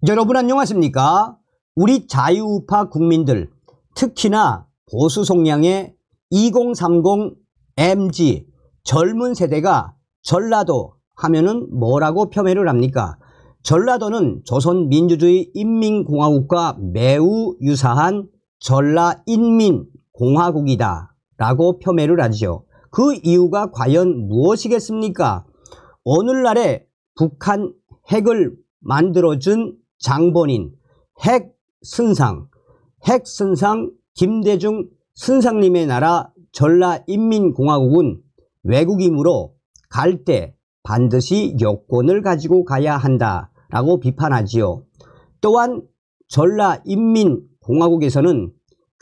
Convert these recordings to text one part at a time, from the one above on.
여러분 안녕하십니까? 우리 자유우파 국민들, 특히나 보수 성향의 2030 MZ 젊은 세대가 전라도 하면은 뭐라고 폄훼를 합니까? 전라도는 조선민주주의 인민공화국과 매우 유사한 전라인민공화국이다 라고 폄훼를 하죠. 그 이유가 과연 무엇이겠습니까? 오늘날의 북한 핵을 만들어준 장본인 핵선상 김대중 선상님의 나라 전라인민공화국은 외국이므로 갈 때 반드시 여권을 가지고 가야 한다라고 비판하지요. 또한 전라인민공화국에서는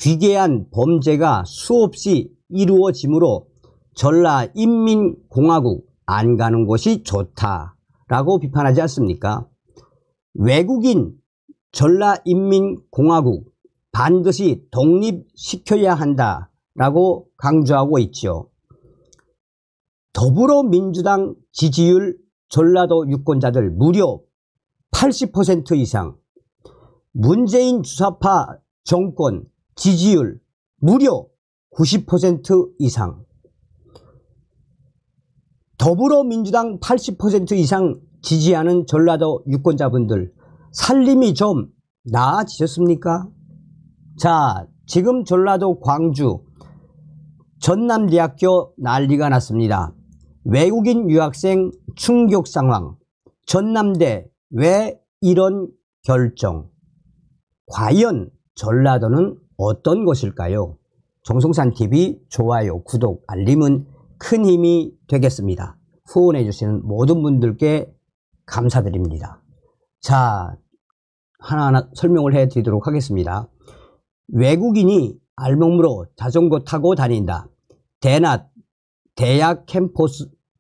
귀괴한 범죄가 수없이 이루어지므로 전라인민공화국 안 가는 것이 좋다라고 비판하지 않습니까? 외국인 전라인민공화국 반드시 독립시켜야 한다라고 강조하고 있죠. 더불어민주당 지지율 전라도 유권자들 무려 80% 이상, 문재인 주사파 정권 지지율 무려 90% 이상, 더불어민주당 80% 이상 지지하는 전라도 유권자분들 살림이 좀 나아지셨습니까? 자, 지금 전라도 광주 전남대학교 난리가 났습니다. 외국인 유학생 충격 상황. 전남대 왜 이런 결정? 과연 전라도는 어떤 것일까요? 정성산TV 좋아요, 구독, 알림은 큰 힘이 되겠습니다. 후원해 주시는 모든 분들께 감사드립니다. 자, 하나하나 설명을 해 드리도록 하겠습니다. 외국인이 알몸으로 자전거 타고 다닌다. 대낮 대학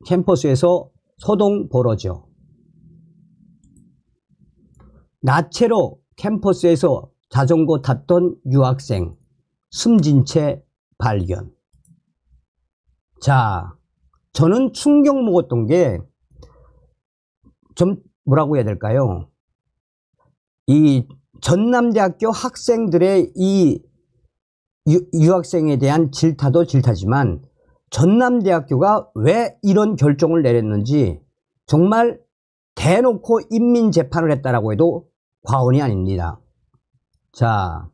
캠퍼스에서 소동 벌어져. 나체로 캠퍼스에서 자전거 탔던 유학생 숨진 채 발견. 자, 저는 충격 먹었던 게 좀 뭐라고 해야 될까요? 이 전남대학교 학생들의 이 유학생에 대한 질타도 질타지만 전남대학교가 왜 이런 결정을 내렸는지 정말 대놓고 인민재판을 했다라고 해도 과언이 아닙니다. 자,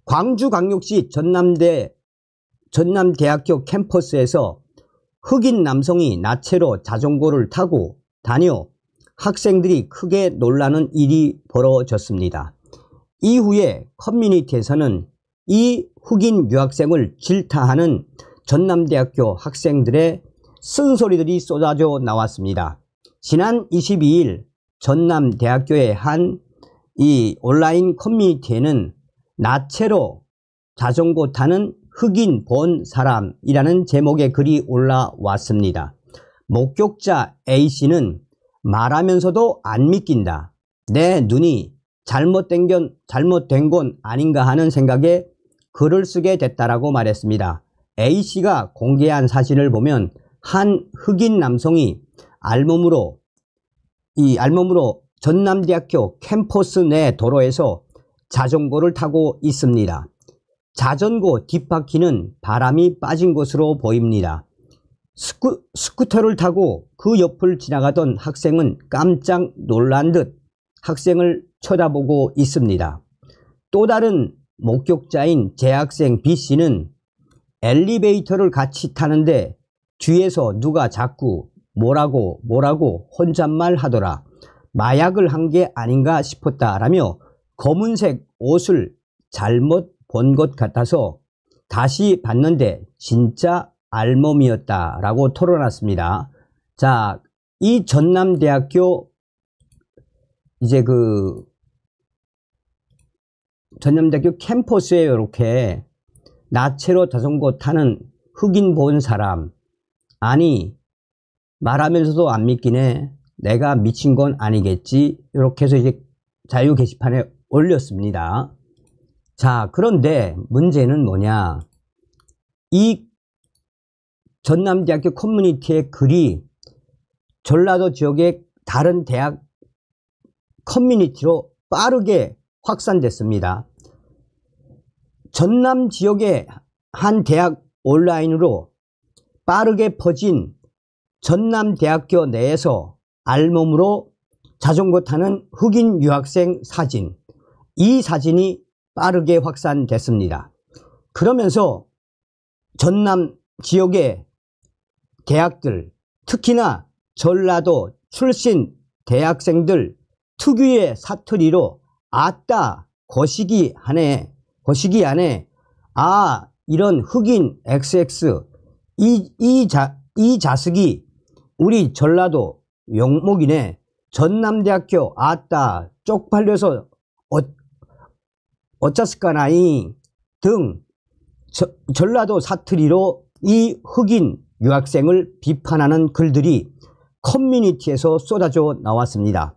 광주광역시 전남대학교 캠퍼스에서 흑인 남성이 나체로 자전거를 타고 다녀 학생들이 크게 놀라는 일이 벌어졌습니다. 이후에 커뮤니티에서는 이 흑인 유학생을 질타하는 전남대학교 학생들의 쓴소리들이 쏟아져 나왔습니다. 지난 22일 전남대학교의 한 이 온라인 커뮤니티에는 나체로 자전거 타는 흑인 본 사람이라는 제목의 글이 올라왔습니다. 목격자 A씨는 말하면서도 안 믿긴다. 내 눈이 잘못된 건 아닌가 하는 생각에 글을 쓰게 됐다라고 말했습니다. A씨가 공개한 사진을 보면 한 흑인 남성이 알몸으로 전남대학교 캠퍼스 내 도로에서 자전거를 타고 있습니다. 자전거 뒷바퀴는 바람이 빠진 것으로 보입니다. 스쿠터를 타고 그 옆을 지나가던 학생은 깜짝 놀란 듯 학생을 쳐다보고 있습니다. 또 다른 목격자인 재학생 B씨는 엘리베이터를 같이 타는데 뒤에서 누가 자꾸 뭐라고 혼잣말 하더라. 마약을 한 게 아닌가 싶었다라며 검은색 옷을 잘못 본 것 같아서 다시 봤는데 진짜 알몸이었다라고 토론했습니다. 자, 이 전남대학교 전남대학교 캠퍼스에 이렇게 나체로 자전거 타는 흑인 본 사람, 아니 말하면서도 안 믿기네. 내가 미친 건 아니겠지. 이렇게 해서 이제 자유 게시판에 올렸습니다. 자, 그런데 문제는 뭐냐? 이 전남대학교 커뮤니티의 글이 전라도 지역의 다른 대학 커뮤니티로 빠르게 확산됐습니다. 전남 지역의 한 대학 온라인으로 빠르게 퍼진 전남대학교 내에서 알몸으로 자전거 타는 흑인 유학생 사진, 이 사진이 빠르게 확산됐습니다. 그러면서 전남 지역의 대학들, 특히나 전라도 출신 대학생들 특유의 사투리로 아따 거시기 안에 아 이런 흑인 XX 이 자식이 우리 전라도 용목이네, 전남대학교 아따 쪽팔려서 어쩌스까나이 등 전라도 사투리로 이 흑인 유학생을 비판하는 글들이 커뮤니티에서 쏟아져 나왔습니다.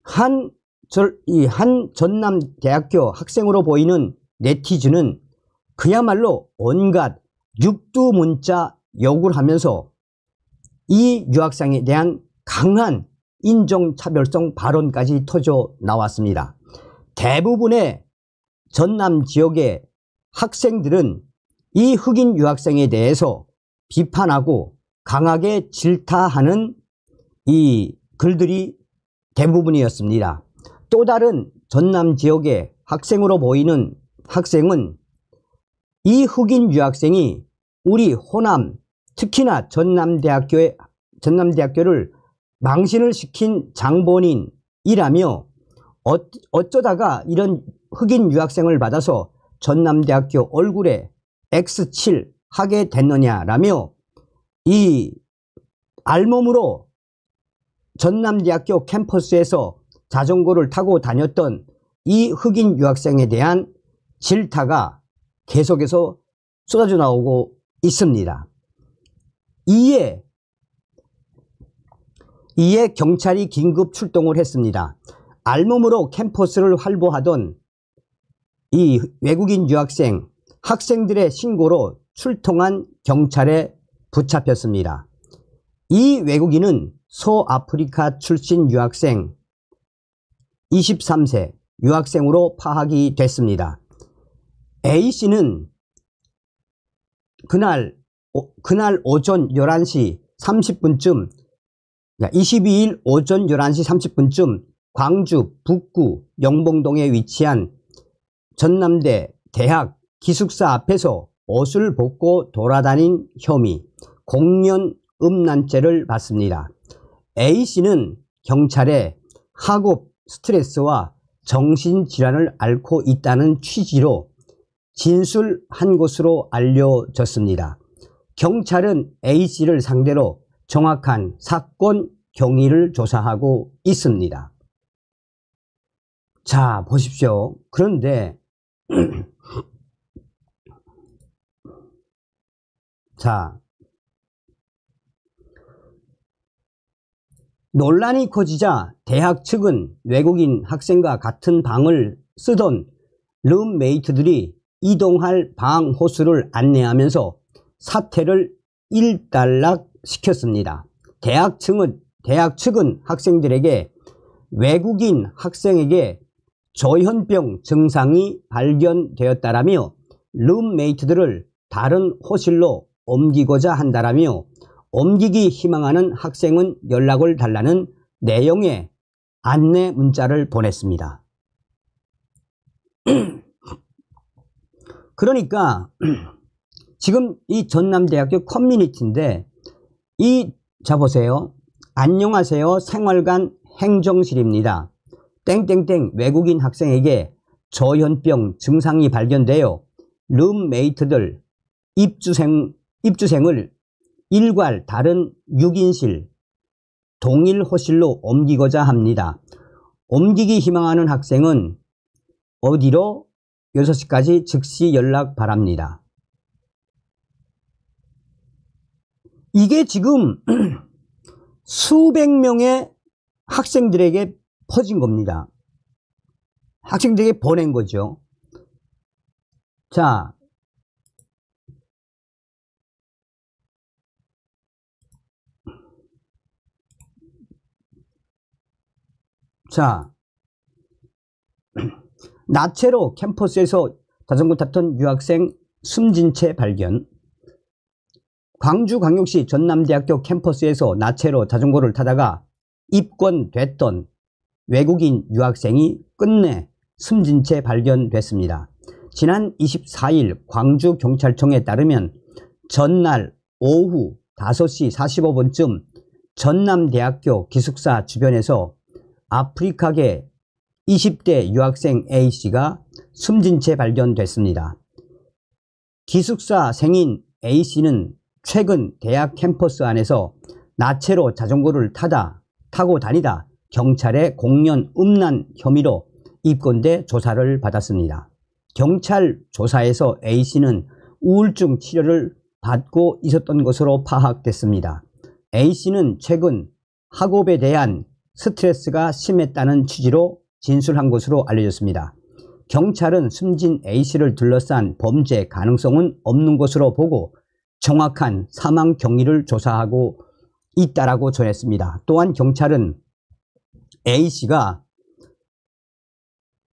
한 전남대학교 학생으로 보이는 네티즌은 그야말로 온갖 육두문자 욕을 하면서 이 유학생에 대한 강한 인종차별성 발언까지 터져 나왔습니다. 대부분의 전남 지역의 학생들은 이 흑인 유학생에 대해서 비판하고 강하게 질타하는 이 글들이 대부분이었습니다. 또 다른 전남 지역의 학생으로 보이는 학생은 이 흑인 유학생이 우리 호남, 특히나 전남대학교를 망신을 시킨 장본인이라며 어쩌다가 이런 흑인 유학생을 받아서 전남대학교 얼굴에 X7 하게 됐느냐라며 이 알몸으로 전남대학교 캠퍼스에서 자전거를 타고 다녔던 이 흑인 유학생에 대한 질타가 계속해서 쏟아져 나오고 있습니다. 이에 경찰이 긴급 출동을 했습니다. 알몸으로 캠퍼스를 활보하던 이 외국인 유학생 학생들의 신고로 출동한 경찰에 붙잡혔습니다. 이 외국인은 서아프리카 출신 유학생 23세 유학생으로 파악이 됐습니다. A씨는 그날 오전 11시 30분쯤 22일 오전 11시 30분쯤 광주 북구 영봉동에 위치한 전남대 대학 기숙사 앞에서 옷을 벗고 돌아다닌 혐의 공연 음란죄를 받습니다. A씨는 경찰에 학업 스트레스와 정신질환을 앓고 있다는 취지로 진술한 것으로 알려졌습니다. 경찰은 A씨를 상대로 정확한 사건 경위를 조사하고 있습니다. 자, 보십시오. 그런데 자, 논란이 커지자 대학 측은 외국인 학생과 같은 방을 쓰던 룸메이트들이 이동할 방 호수를 안내하면서 사태를 일단락시켰습니다. 대학 측은 학생들에게 외국인 학생에게 조현병 증상이 발견되었다라며 룸메이트들을 다른 호실로 옮기고자 한다라며 옮기기 희망하는 학생은 연락을 달라는 내용의 안내 문자를 보냈습니다. 그러니까 지금 이 전남대학교 커뮤니티인데 자 보세요. 안녕하세요. 생활관 행정실입니다. 땡땡땡 외국인 학생에게 조현병 증상이 발견되어 룸메이트들 입주생을 일괄 다른 6인실 동일 호실로 옮기고자 합니다. 옮기기 희망하는 학생은 어디로 6시까지 즉시 연락 바랍니다. 이게 지금 수백 명의 학생들에게 퍼진 겁니다. 학생들에게 보낸 거죠. 자, 자, 나체로 캠퍼스에서 자전거 탔던 유학생 숨진 채 발견. 광주광역시 전남대학교 캠퍼스에서 나체로 자전거를 타다가 입건됐던 외국인 유학생이 끝내 숨진 채 발견됐습니다. 지난 24일 광주경찰청에 따르면 전날 오후 5시 45분쯤 전남대학교 기숙사 주변에서 아프리카계 20대 유학생 A씨가 숨진 채 발견됐습니다. 기숙사생인 A씨는 최근 대학 캠퍼스 안에서 나체로 자전거를 타고 다니다 경찰의 공연 음란 혐의로 입건돼 조사를 받았습니다. 경찰 조사에서 A씨는 우울증 치료를 받고 있었던 것으로 파악됐습니다. A씨는 최근 학업에 대한 스트레스가 심했다는 취지로 진술한 것으로 알려졌습니다. 경찰은 숨진 A씨를 둘러싼 범죄 가능성은 없는 것으로 보고 정확한 사망 경위를 조사하고 있다라고 전했습니다. 또한 경찰은 A씨가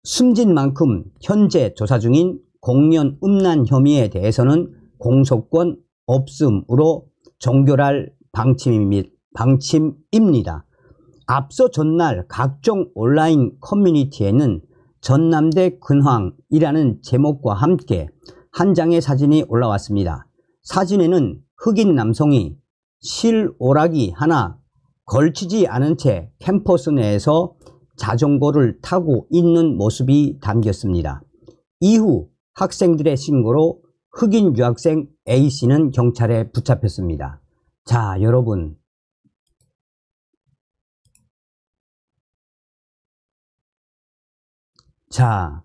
숨진 만큼 현재 조사 중인 공연 음란 혐의에 대해서는 공소권 없음으로 종결할 방침입니다. 앞서 전날 각종 온라인 커뮤니티에는 전남대 근황이라는 제목과 함께 한 장의 사진이 올라왔습니다. 사진에는 흑인 남성이 실오락이 하나 걸치지 않은 채 캠퍼스 내에서 자전거를 타고 있는 모습이 담겼습니다. 이후 학생들의 신고로 흑인 유학생 A씨는 경찰에 붙잡혔습니다. 자, 여러분. 자,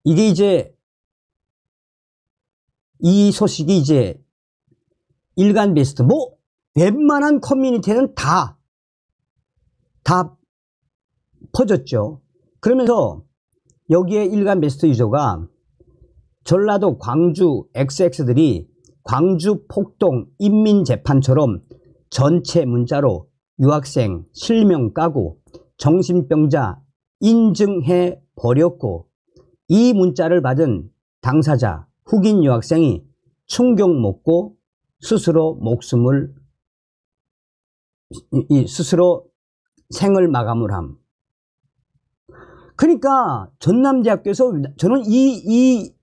이게 이제 이 소식이 이제 일간 베스트 웬만한 커뮤니티에는 다 퍼졌죠. 그러면서 여기에 일간 베스트 유저가 전라도 광주 XX들이 광주 폭동 인민재판처럼 전체 문자로 유학생 실명 까고 정신병자 인증해 버렸고, 이 문자를 받은 당사자 흑인 유학생이 충격 먹고 스스로 생을 마감을 함. 그러니까 전남대학교에서 저는 이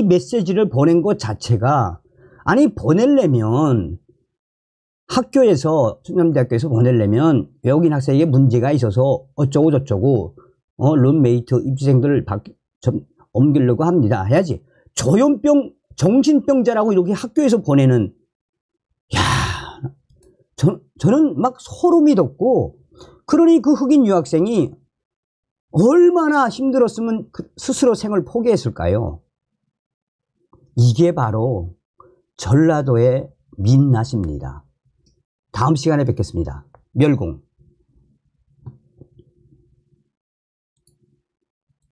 메시지를 보낸 것 자체가, 아니 보내려면 학교에서, 전남대학교에서 보내려면 외국인 학생에게 문제가 있어서 어쩌고 저쩌고 룸메이트 입시생들을 옮기려고 합니다 해야지. 조현병 정신병자라고 이렇게 학교에서 보내는, 야, 저는 막 소름이 돋고, 그러니 그 흑인 유학생이 얼마나 힘들었으면 스스로 생을 포기했을까요? 이게 바로 전라도의 민낯입니다. 다음 시간에 뵙겠습니다. 멸공.